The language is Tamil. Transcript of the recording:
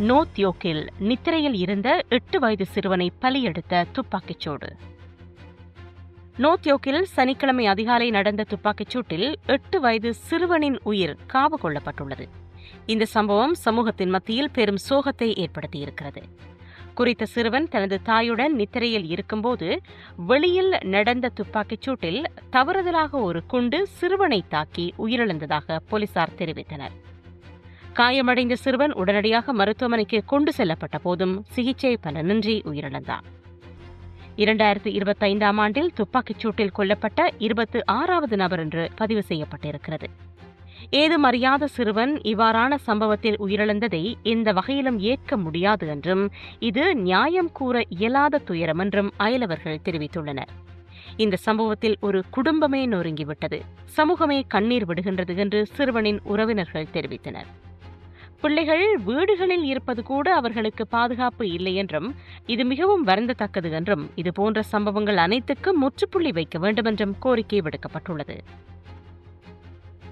நோத்யோக்கில் நித்திரையில் இருந்த 8 வயது சிறுவனை பலியெடுத்த துப்பாக்கிச்சூடு. நோத்யோக்கில் சனிக்கிழமை அதிகாலை நடந்த துப்பாக்கிச் சூட்டில் 8 வயது சிறுவனின் உயிர் காவு கொள்ளப்பட்டுள்ளது. இந்த சம்பவம் சமூகத்தின் மத்தியில் பெரும் சோகத்தை ஏற்படுத்தியிருக்கிறது. குறித்த சிறுவன் தனது தாயுடன் நித்திரையில் இருக்கும்போது வெளியில் நடந்த துப்பாக்கிச் சூட்டில் தவறுதலாக ஒரு குண்டு சிறுவனை தாக்கி உயிரிழந்ததாக போலீசார் தெரிவித்தனர். காயமடைந்த சிறுவன் உடனடியாக மருத்துவமனைக்கு கொண்டு செல்லப்பட்ட போதும் சிகிச்சை பலனின்றி உயிரிழந்தார். 2025ஆம் ஆண்டில் துப்பாக்கிச் சூட்டில் கொல்லப்பட்ட 26வது நபர் என்று பதிவு செய்யப்பட்டிருக்கிறது. ஏதும் அறியாத சிறுவன் இவ்வாறான சம்பவத்தில் உயிரிழந்ததை எந்த வகையிலும் ஏற்க முடியாது என்றும் இது நியாயம் கூற இயலாத துயரம் என்றும் அயலவர்கள் தெரிவித்துள்ளனர். இந்த சம்பவத்தில் ஒரு குடும்பமே நொறுங்கிவிட்டது, சமூகமே கண்ணீர் விடுகின்றது என்று சிறுவனின் உறவினர்கள் தெரிவித்தனர். பிள்ளைகள் வீடுகளில் இருப்பது கூட அவர்களுக்கு பாதுகாப்பு இல்லை என்றும் இது மிகவும் வருந்தத்தக்கது என்றும் இதுபோன்ற சம்பவங்கள் அனைத்துக்கும் முற்றுப்புள்ளி வைக்க வேண்டும் என்றும் கோரிக்கை விடுக்கப்பட்டுள்ளது.